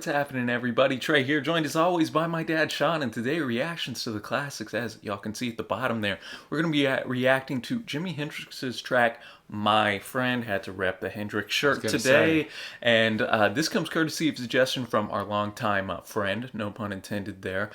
What's happening, everybody? Trey here, joined as always by my dad, Sean, and today reactions to the classics, as y'all can see at the bottom there. We're going to be reacting to Jimi Hendrix's track, My Friend. Had to rep the Hendrix shirt today, and this comes courtesy of suggestion from our longtime friend, no pun intended there,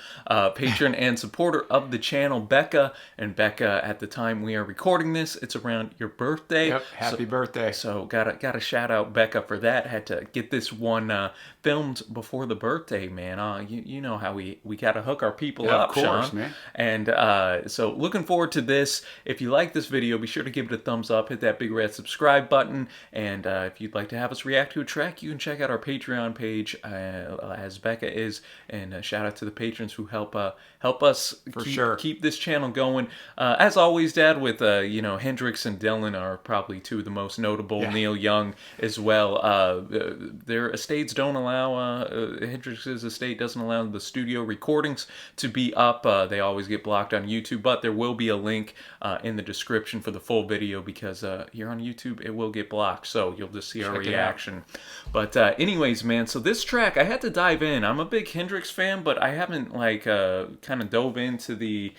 patron and supporter of the channel, Becca. And Becca, at the time we are recording this, it's around your birthday. Yep, happy birthday. So gotta shout out Becca for that. Had to get this one filmed before the birthday, man. You know how we gotta hook our people up, of course, Sean. man. And so looking forward to this. If you like this video, be sure to give it a thumbs up, hit that big red subscribe button, and if you'd like to have us react to a track, you can check out our Patreon page, as Becca is, and shout out to the patrons who help us keep this channel going. As always, Dad, with Hendrix and Dylan are probably two of the most notable. Yeah. Neil Young as well. Their estates don't allow, Hendrix's estate doesn't allow the studio recordings to be up. They always get blocked on YouTube, but there will be a link in the description for the full video, because here on YouTube it will get blocked, so you'll just see our reaction. But anyways, man, so this track, I had to dive in. I'm a big Hendrix fan, but I haven't kind of dove into the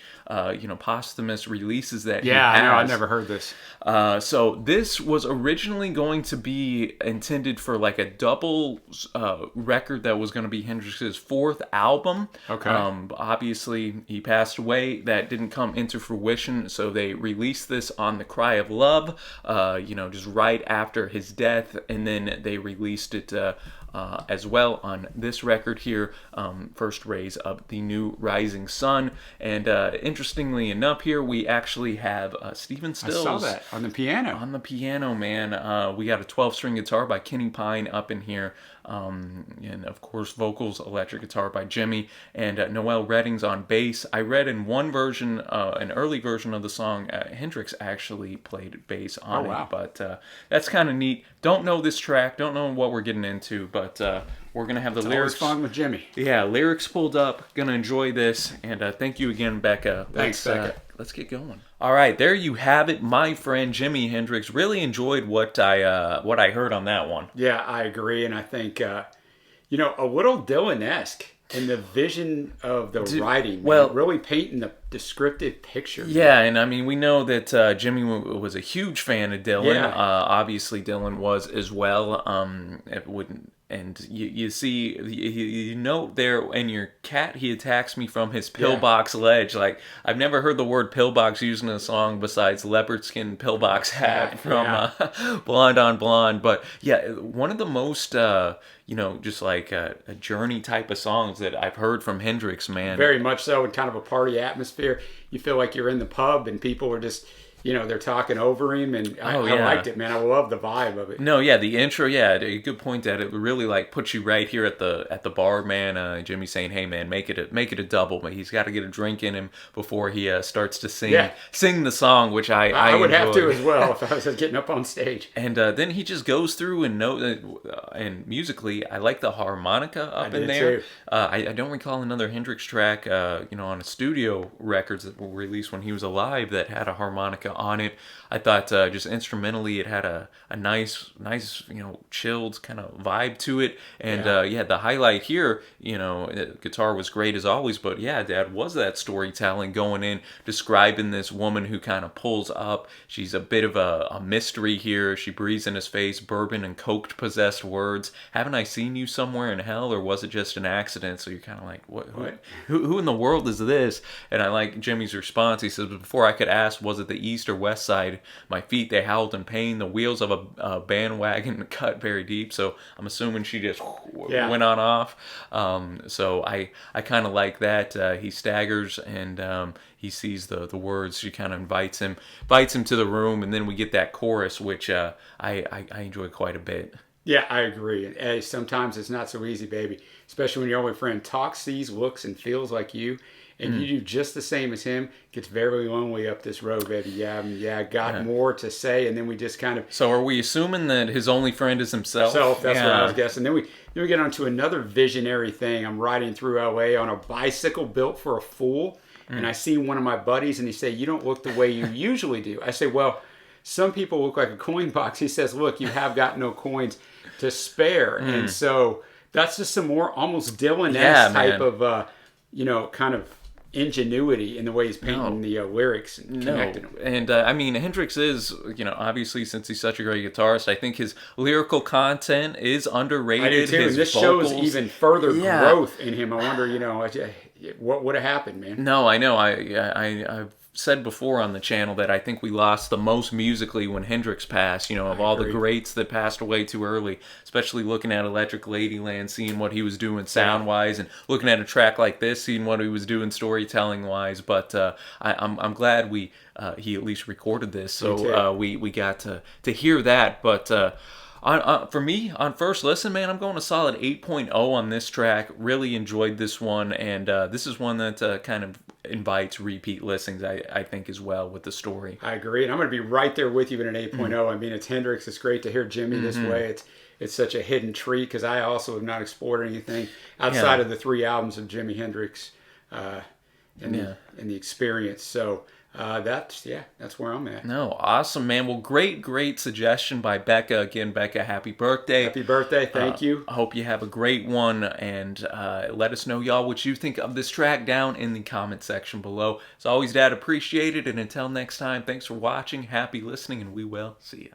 posthumous releases that he has. I know, I never heard this. So this was originally going to be intended for like a double record that was going to be Hendrix's fourth album. Okay. Obviously, he passed away. That didn't come into fruition, so they released this on The Cry of Love, just right after his death, and then they released it as well on this record here, First Rays of the New Rising Sun. And interestingly enough, here we actually have Stephen Stills. I saw that on the piano. On the piano, man. We got a 12-string guitar by Kenny Pine up in here. And of course, vocals, electric guitar by Jimmy, and Noel Redding's on bass. I read in one version, an early version of the song, Hendrix actually played bass on it. But that's kind of neat. Don't know this track, don't know what we're getting into, but we're gonna have the lyrics. Always fun with Jimmy. Yeah, lyrics pulled up. Gonna enjoy this, and thank you again, Becca. Thanks, Becca. Let's get going. All right, there you have it, my friend Jimi Hendrix. Really enjoyed what I heard on that one. Yeah, I agree, and I think a little Dylan-esque in the vision of the writing. Well, really painting the descriptive picture. Yeah, and I mean, we know that Jimmy was a huge fan of Dylan. Yeah. Obviously, Dylan was as well. It wouldn't. And you see, you note there in your cat, he attacks me from his pillbox ledge. Like, I've never heard the word pillbox used in a song besides leopard skin pillbox hat from Blonde on Blonde. But yeah, one of the most, just like a journey type of songs that I've heard from Hendrix, man. Very much so, in kind of a party atmosphere. You feel like you're in the pub and people are just... they're talking over him, and I liked it, man. I love the vibe of it. No, yeah, the intro, a good point that it really like puts you right here at the bar, man. Jimmy saying, "Hey, man, make it a double." But he's got to get a drink in him before he starts to sing the song, which I would enjoyed. have to as well if I was getting up on stage. And then he just goes through and musically, I like the harmonica up in there. Too. I don't recall another Hendrix track, on a studio records that were released when he was alive that had a harmonica on it. I thought just instrumentally it had a nice chilled kind of vibe to it. And the highlight here, the guitar was great as always, but yeah, Dad, was that storytelling going in, describing this woman who kind of pulls up. She's a bit of a mystery here. She breathes in his face bourbon and coke possessed words. Haven't I seen you somewhere in hell, or was it just an accident? So you're kind of like, what? Who in the world is this? And I like Jimmy's response. He says, before I could ask, was it the east or west side? My feet, they howled in pain. The wheels of a bandwagon cut very deep. So I'm assuming she just went on off. So I kind of like that. He staggers and he sees the words. She kind of invites him to the room, and then we get that chorus, which I enjoy quite a bit. Yeah, I agree. And hey, sometimes it's not so easy, baby. Especially when your only friend talks, sees, looks, and feels like you. And you do just the same as him. Gets very lonely up this road, baby. Got more to say, and then we just kind of... So are we assuming that his only friend is himself? That's what I was guessing. Then we get on to another visionary thing. I'm riding through L.A. on a bicycle built for a fool, and I see one of my buddies, and he say, "You don't look the way you usually do." I say, "Well, some people look like a coin box." He says, "Look, you have got no coins to spare." And so... That's just some more almost Yeah, Dylan-esque type man. of, kind of ingenuity in the way he's painting No, the lyrics and no, connecting them. and I mean Hendrix is, obviously since he's such a great guitarist, I think his lyrical content is I do underrated. too, and His this shows vocals, even further yeah. growth in him. I wonder, what would have happened, man? No, I know. I've said before on the channel that I think we lost the most musically when Hendrix passed. Of I all the agree. greats that passed away too early, especially looking at Electric Ladyland, seeing what he was doing Yeah, sound wise, and looking at a track like this, seeing what he was doing storytelling wise. But I'm glad he at least recorded this, me so too. we got to hear that. But for me, on first listen, man, I'm going a solid 8.0 on this track. Really enjoyed this one, and this is one that kind of invites repeat listings, I think, as well with the story. I agree, and I'm going to be right there with you in an 8.0. I mean, it's Hendrix. It's great to hear Jimmy this way. It's such a hidden treat because I also have not explored anything outside Yeah, of the 3 albums of Jimi Hendrix, uh, and yeah. the experience. So that's where I'm at. No, awesome, man. Well, great suggestion by Becca. Again, Becca, happy birthday. Happy birthday! Thank you. I hope you have a great one, and let us know, y'all, what you think of this track down in the comment section below. As always, Dad, appreciate it, and until next time, thanks for watching, happy listening, and we will see you.